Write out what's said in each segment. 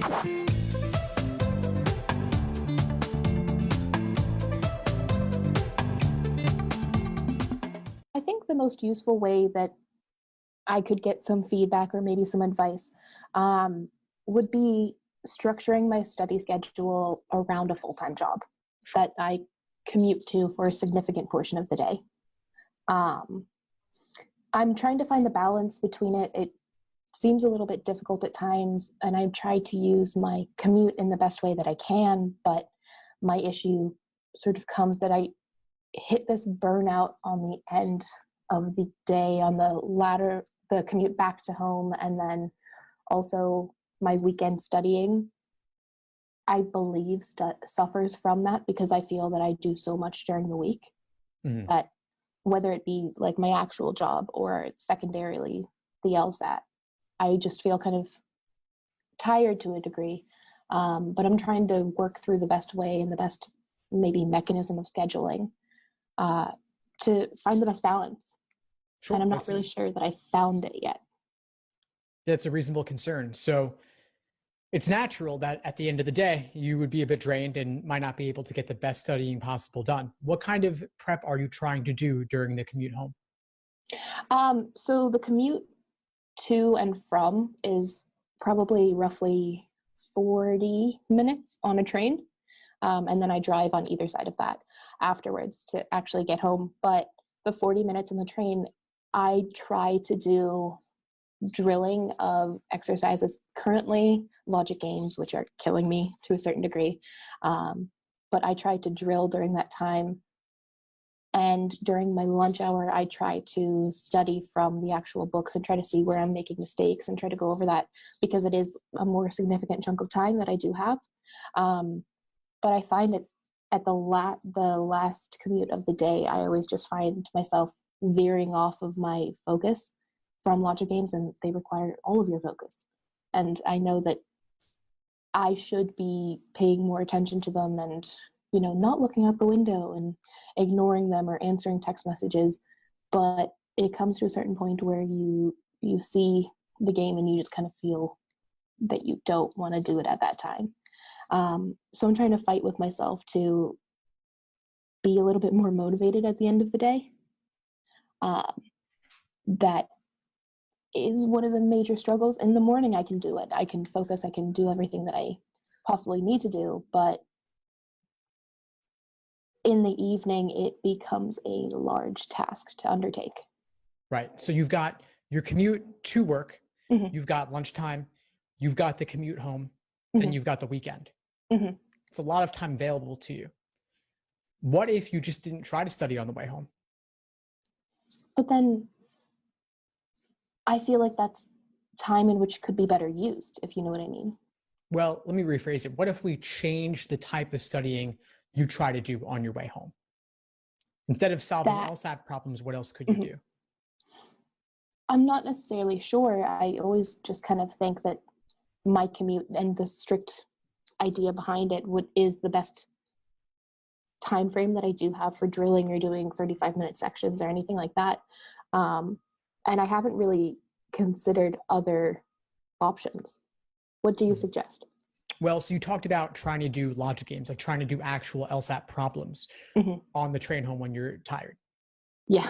I think the most useful way that I could get some feedback or maybe some advice would be structuring my study schedule around a full-time job that I commute to for a significant portion of the day. I'm trying to find the balance between it. It seems a little bit difficult at times, and I try to use my commute in the best way that I can, but my issue sort of comes that I hit this burnout on the end of the day, on the commute back to home, and then also my weekend studying, I believe suffers from that because I feel that I do so much during the week that whether it be like my actual job or secondarily the LSAT, I just feel kind of tired to a degree. But I'm trying to work through the best way and the best maybe mechanism of scheduling to find the best balance. Sure, and I'm not really sure that I found it yet. That's a reasonable concern. So it's natural that at the end of the day, you would be a bit drained and might not be able to get the best studying possible done. What kind of prep are you trying to do during the commute home? So the commute to and from is probably roughly 40 minutes on a train. And then I drive on either side of that afterwards to actually get home. But the 40 minutes on the train, I try to do drilling of exercises, currently logic games, which are killing me to a certain degree. But I try to drill during that time. And during my lunch hour, I try to study from the actual books and try to see where I'm making mistakes and try to go over that because it is a more significant chunk of time that I do have. But I find it at the last commute of the day, I always just find myself veering off of my focus from logic games, and they require all of your focus. And I know that I should be paying more attention to them and, not looking out the window and ignoring them or answering text messages. But it comes to a certain point where you see the game and you just kind of feel that you don't want to do it at that time. So I'm trying to fight with myself to be a little bit more motivated at the end of the day. That is one of the major struggles. In the morning, I can do it. I can focus. I can do everything that I possibly need to do. But in the evening, it becomes a large task to undertake. Right. So you've got your commute to work, you've got lunchtime, you've got the commute home, then you've got the weekend. It's a lot of time available to you. What if you just didn't try to study on the way home? But then I feel like that's time in which could be better used, if you know what I mean. Well, let me rephrase it. What if we change the type of studying you try to do on your way home? Instead of solving LSAT problems, what else could you do? I'm not necessarily sure. I always just kind of think that my commute and the strict idea behind it is the best time frame that I do have for drilling or doing 35-minute sections or anything like that. And I haven't really considered other options. What do you suggest? Well, so you talked about trying to do logic games, like trying to do actual LSAT problems on the train home when you're tired. Yeah.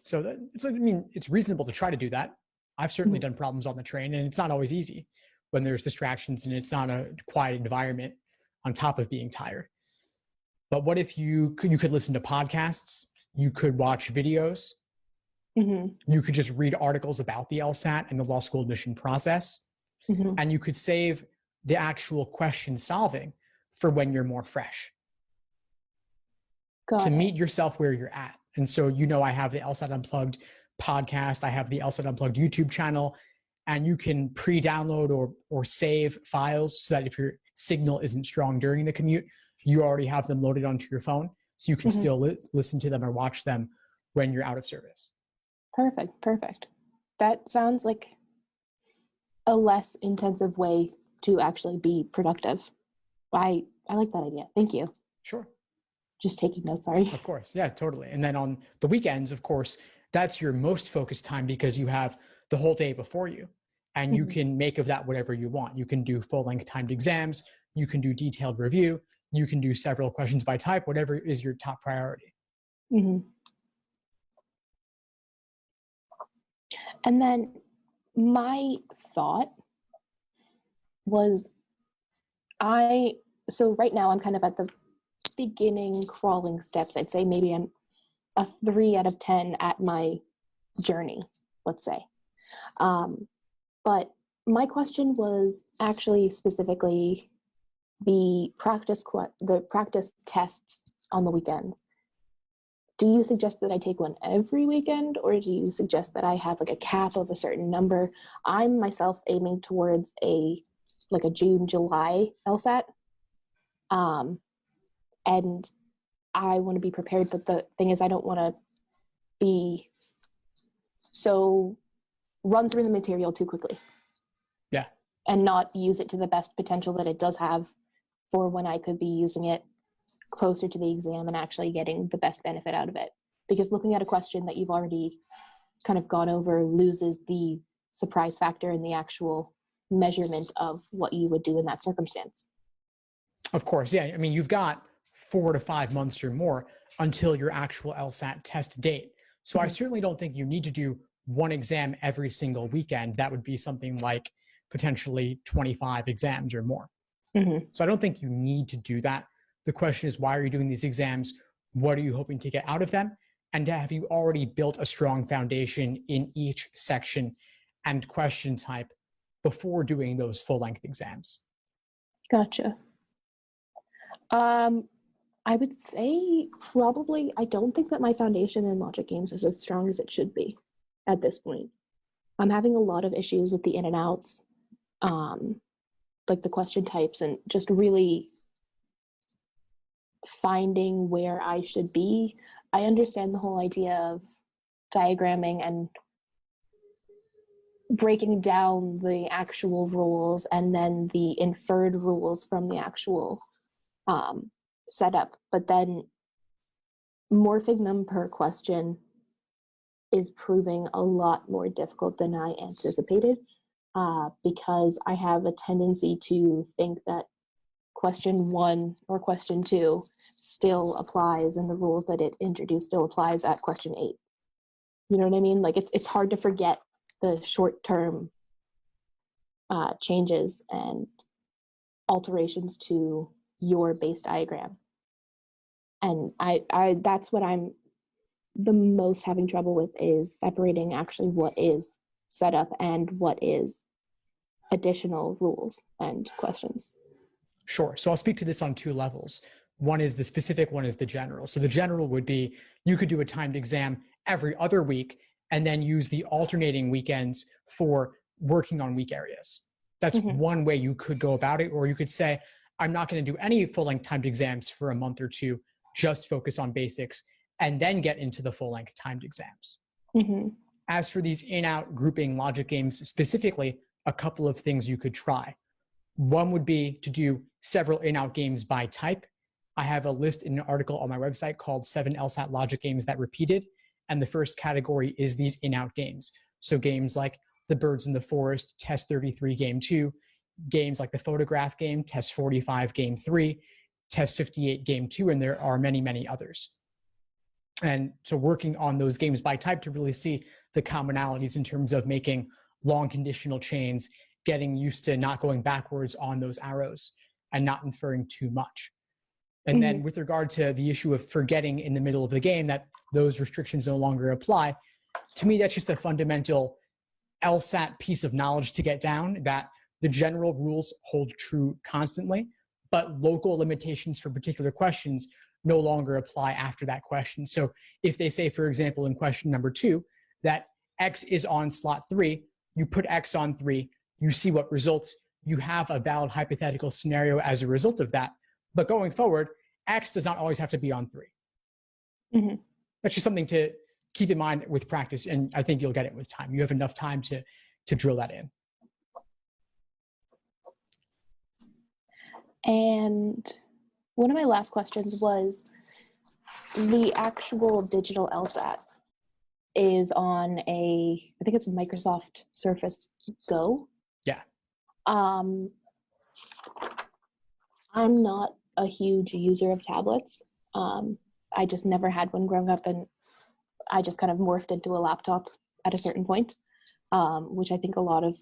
So it's reasonable to try to do that. I've certainly done problems on the train, and it's not always easy when there's distractions and it's not a quiet environment on top of being tired. But what if you could listen to podcasts, you could watch videos, you could just read articles about the LSAT and the law school admission process, and you could save the actual question solving for when you're more fresh. To meet yourself where you're at. And so, I have the LSAT Unplugged podcast, I have the LSAT Unplugged YouTube channel, and you can pre-download or save files so that if your signal isn't strong during the commute, you already have them loaded onto your phone, so you can still listen to them or watch them when you're out of service. Perfect. That sounds like a less intensive way to actually be productive. I like that idea. Thank you. Sure. Just taking notes, sorry. Of course. Yeah, totally. And then on the weekends, of course, that's your most focused time because you have the whole day before you. and you can make of that whatever you want. You can do full-length timed exams, you can do detailed review, you can do several questions by type, whatever is your top priority. Mm-hmm. And then my thought was so right now I'm kind of at the beginning crawling steps. I'd say maybe I'm a 3 out of 10 at my journey, let's say. But my question was actually specifically the practice tests on the weekends. Do you suggest that I take one every weekend, or do you suggest that I have like a cap of a certain number? I'm myself aiming towards a June, July LSAT. And I want to be prepared, but the thing is I don't want to be so run through the material too quickly. Yeah. And not use it to the best potential that it does have for when I could be using it closer to the exam and actually getting the best benefit out of it. Because looking at a question that you've already kind of gone over loses the surprise factor in the actual measurement of what you would do in that circumstance. Of course, yeah. I mean, you've got 4 to 5 months or more until your actual LSAT test date. So I certainly don't think you need to do one exam every single weekend. That would be something like potentially 25 exams or more. So I don't think you need to do that. The question is, why are you doing these exams? What are you hoping to get out of them? And have you already built a strong foundation in each section and question type before doing those full-length exams? Gotcha. I would say probably, I don't think that my foundation in logic games is as strong as it should be at this point. I'm having a lot of issues with the in and outs, like the question types, and just really finding where I should be. I understand the whole idea of diagramming and breaking down the actual rules and then the inferred rules from the actual setup, but then morphing them per question is proving a lot more difficult than I anticipated, because I have a tendency to think that question 1 or question 2 still applies and the rules that it introduced still applies at question 8. You know what I mean? Like it's hard to forget the short-term changes and alterations to your base diagram. And I that's what I'm the most having trouble with, is separating actually what is set up and what is additional rules and questions. Sure. So I'll speak to this on 2 levels. One is the specific, one is the general. So the general would be, you could do a timed exam every other week and then use the alternating weekends for working on weak areas. That's one way you could go about it. Or you could say, I'm not going to do any full-length timed exams for a month or 2, just focus on basics and then get into the full-length timed exams. As for these in-out grouping logic games specifically, a couple of things you could try. One would be to do several in-out games by type. I have a list in an article on my website called 7 LSAT logic games that repeated. And the first category is these in-out games. So games like The Birds in the Forest, Test 33, Game 2, games like the Photograph game, Test 45, Game 3, Test 58, Game 2, and there are many, many others. And so working on those games by type to really see the commonalities in terms of making long conditional chains, getting used to not going backwards on those arrows and not inferring too much. And then with regard to the issue of forgetting in the middle of the game that those restrictions no longer apply, to me, that's just a fundamental LSAT piece of knowledge to get down, that the general rules hold true constantly, but local limitations for particular questions no longer apply after that question. So if they say, for example, in question number 2, that X is on slot 3, you put X on 3, you see what results, you have a valid hypothetical scenario as a result of that. But going forward, X does not always have to be on 3. That's just something to keep in mind with practice, and I think you'll get it with time. You have enough time to drill that in. And one of my last questions was the actual digital LSAT. is on I think it's a Microsoft Surface Go. Yeah. I'm not a huge user of tablets. I just never had one growing up, and I just kind of morphed into a laptop at a certain point, which I think a lot of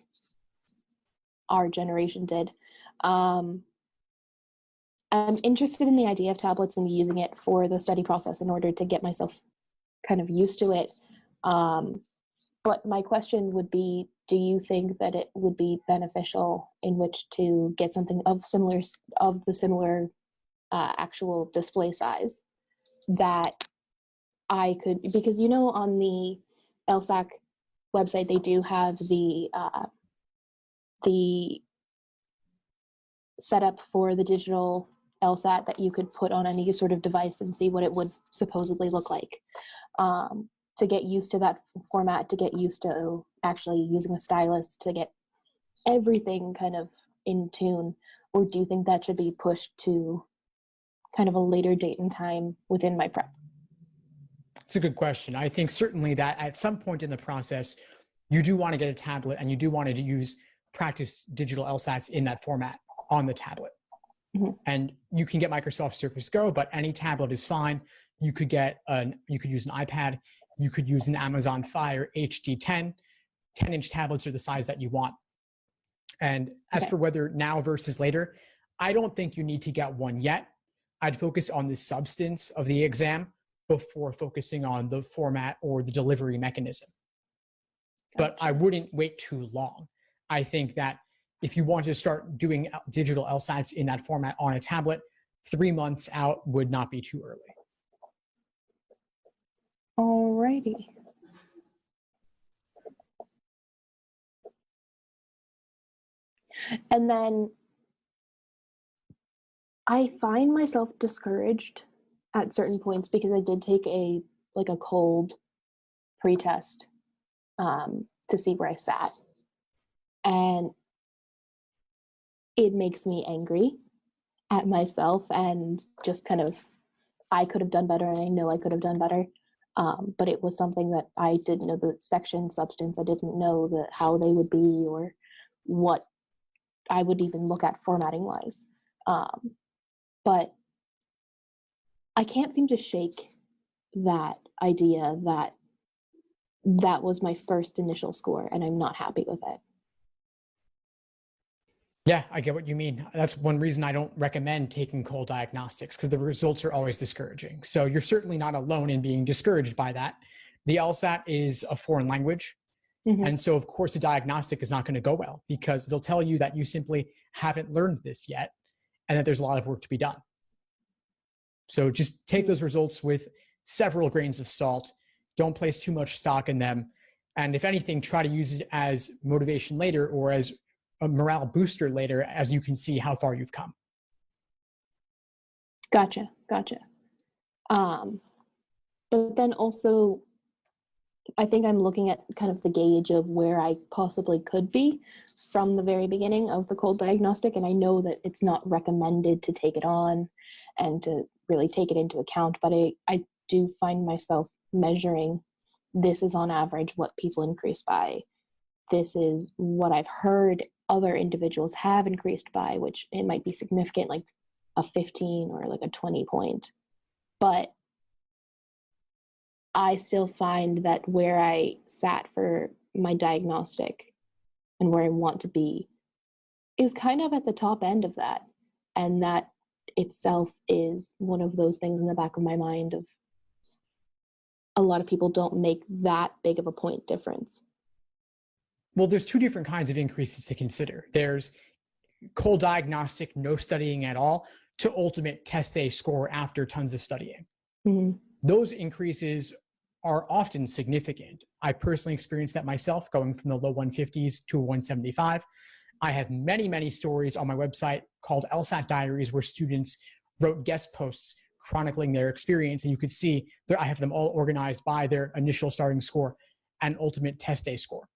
our generation did. I'm interested in the idea of tablets and using it for the study process in order to get myself kind of used to it. But my question would be, do you think that it would be beneficial in which to get something of the similar actual display size that I could, because on the LSAC website they do have the setup for the digital LSAT that you could put on any sort of device and see what it would supposedly look like. To get used to that format, to get used to actually using a stylus, to get everything kind of in tune? Or do you think that should be pushed to kind of a later date and time within my prep? It's a good question. I think certainly that at some point in the process, you do want to get a tablet and you do want to practice digital LSATs in that format on the tablet. Mm-hmm. And you can get Microsoft Surface Go, but any tablet is fine. You could use an iPad. You could use an Amazon Fire HD 10-inch tablets are the size that you want. And as for whether now versus later, I don't think you need to get one yet. I'd focus on the substance of the exam before focusing on the format or the delivery mechanism. But I wouldn't wait too long. I think that if you want to start doing digital LSATs in that format on a tablet, 3 months out would not be too early. Alrighty. And then I find myself discouraged at certain points because I did take a cold pre-test to see where I sat. And it makes me angry at myself and just kind of, I could have done better, and I know I could have done better. But it was something that I didn't know the section substance. I didn't know how they would be or what I would even look at formatting wise. But I can't seem to shake that idea that was my first initial score and I'm not happy with it. Yeah, I get what you mean. That's one reason I don't recommend taking cold diagnostics, because the results are always discouraging. So you're certainly not alone in being discouraged by that. The LSAT is a foreign language. Mm-hmm. And so, of course, the diagnostic is not going to go well because it'll tell you that you simply haven't learned this yet and that there's a lot of work to be done. So just take those results with several grains of salt. Don't place too much stock in them. And if anything, try to use it as motivation later or as a morale booster later, as you can see how far you've come. Gotcha. But then also, I think I'm looking at kind of the gauge of where I possibly could be from the very beginning of the cold diagnostic. And I know that it's not recommended to take it on and to really take it into account, but I do find myself measuring, this is on average what people increase by. This is what I've heard other individuals have increased by, which it might be significant, like a 15 or like a 20 point. But I still find that where I sat for my diagnostic and where I want to be is kind of at the top end of that. And that itself is one of those things in the back of my mind of a lot of people don't make that big of a point difference. Well, there's two different kinds of increases to consider. There's cold diagnostic, no studying at all, to ultimate test A score after tons of studying. Mm-hmm. Those increases are often significant. I personally experienced that myself, going from the low 150s to a 175. I have many, many stories on my website called LSAT Diaries where students wrote guest posts chronicling their experience, and you could see I have them all organized by their initial starting score and ultimate test A score.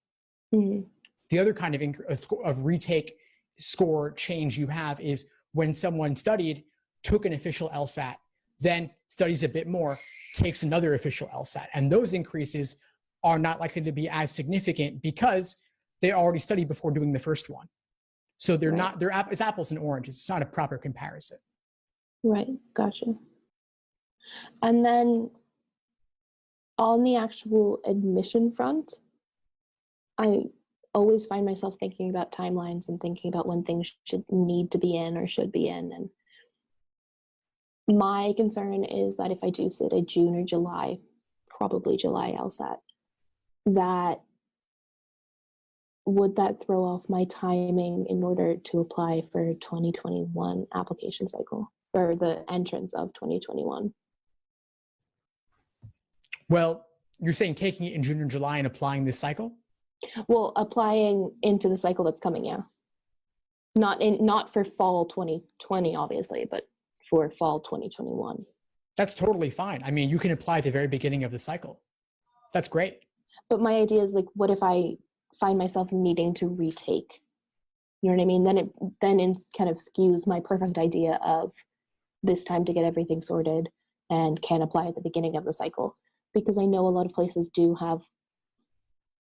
Mm-hmm. The other kind of retake score change you have is when someone studied, took an official LSAT, then studies a bit more, takes another official LSAT. And those increases are not likely to be as significant because they already studied before doing the first one. So they're Right. not, it's apples and oranges. It's not a proper comparison. Right. Gotcha. And then on the actual admission front, I always find myself thinking about timelines and thinking about when things should need to be in or should be in. And my concern is that if I do sit a June or July, probably July LSAT, that would that throw off my timing in order to apply for 2021 application cycle or the entrance of 2021? Well, you're saying taking it in June or July and applying this cycle? Well, applying into the cycle that's coming, yeah. Not for fall 2020, obviously, but for fall 2021. That's totally fine. I mean, you can apply at the very beginning of the cycle. That's great. But my idea is like, what if I find myself needing to retake? You know what I mean? Then it kind of skews my perfect idea of this time to get everything sorted and can apply at the beginning of the cycle. Because I know a lot of places do have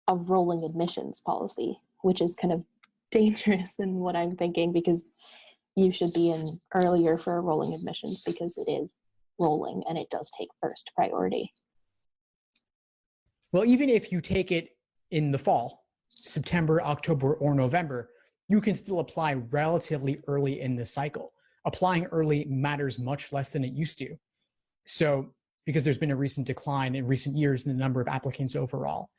a rolling admissions policy, which is kind of dangerous in what I'm thinking, because you should be in earlier for rolling admissions because it is rolling and it does take first priority. Well, even if you take it in the fall, September, October, or November, you can still apply relatively early in the cycle. Applying early matters much less than it used to. So, because there's been a recent decline in recent years in the number of applicants overall,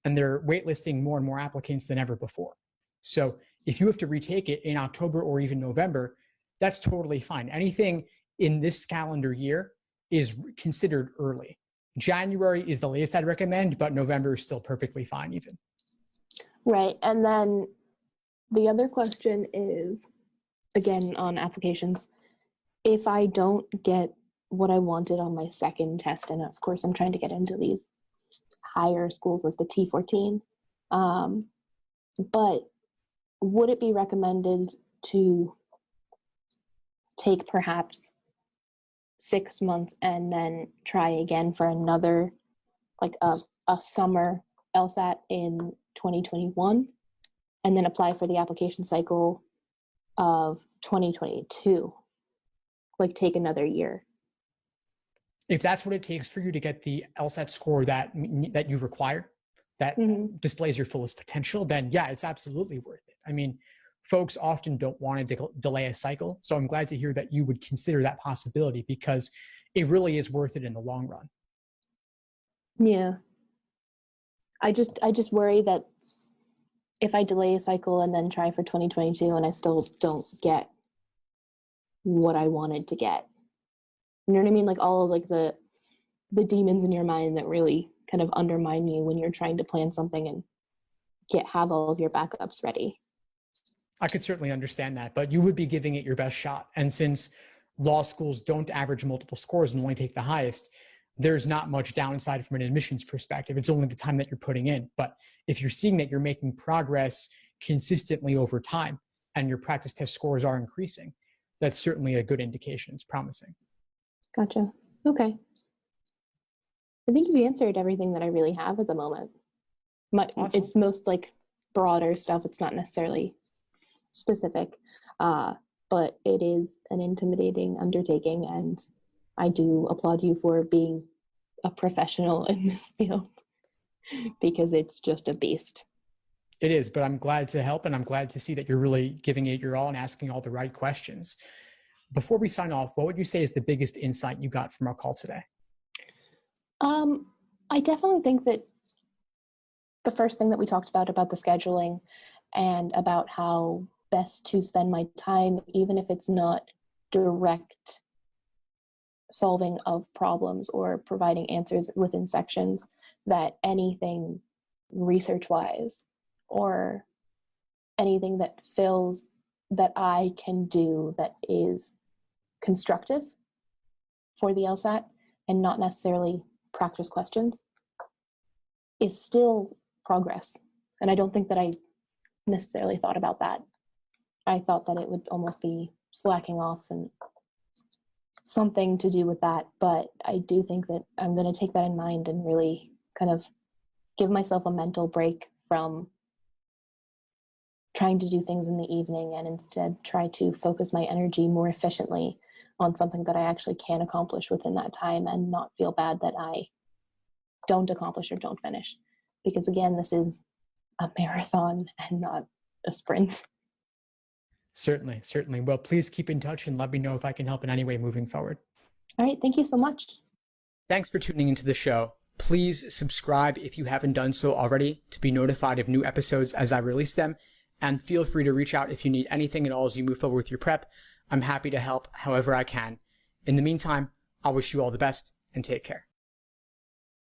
and they're waitlisting more and more applicants than ever before. So if you have to retake it in October or even November, that's totally fine. Anything in this calendar year is considered early. January is the latest I'd recommend, but November is still perfectly fine even. Right. And then the other question is, again, on applications, if I don't get what I wanted on my second test, and of course I'm trying to get into these higher schools like the T14, but would it be recommended to take perhaps 6 months and then try again for another, like a summer LSAT in 2021, and then apply for the application cycle of 2022, like take another year? If that's what it takes for you to get the LSAT score that you require, that displays your fullest potential, then yeah, it's absolutely worth it. I mean, folks often don't want to delay a cycle. So I'm glad to hear that you would consider that possibility, because it really is worth it in the long run. Yeah. I just worry that if I delay a cycle and then try for 2022 and I still don't get what I wanted to get, you know what I mean? Like all of like the demons in your mind that really kind of undermine you when you're trying to plan something and have all of your backups ready. I could certainly understand that, but you would be giving it your best shot. And since law schools don't average multiple scores and only take the highest, there's not much downside from an admissions perspective. It's only the time that you're putting in. But if you're seeing that you're making progress consistently over time and your practice test scores are increasing, that's certainly a good indication. It's promising. Gotcha. Okay. I think you've answered everything that I really have at the moment. Awesome. It's most like broader stuff. It's not necessarily specific, but it is an intimidating undertaking, and I do applaud you for being a professional in this field, because it's just a beast. It is, but I'm glad to help, and I'm glad to see that you're really giving it your all and asking all the right questions. Before we sign off, what would you say is the biggest insight you got from our call today? I definitely think that the first thing that we talked about the scheduling and about how best to spend my time, even if it's not direct solving of problems or providing answers within sections, that anything research-wise or anything that fills that I can do that is constructive for the LSAT and not necessarily practice questions is still progress. And I don't think that I necessarily thought about that. I thought that it would almost be slacking off and something to do with that. But I do think that I'm going to take that in mind and really kind of give myself a mental break from trying to do things in the evening and instead try to focus my energy more efficiently on something that I actually can accomplish within that time and not feel bad that I don't accomplish or don't finish. Because again, this is a marathon and not a sprint. Certainly, certainly. Well, please keep in touch and let me know if I can help in any way moving forward. All right, thank you so much. Thanks for tuning into the show. Please subscribe if you haven't done so already to be notified of new episodes as I release them. And feel free to reach out if you need anything at all as you move forward with your prep. I'm happy to help however I can. In the meantime, I'll wish you all the best and take care.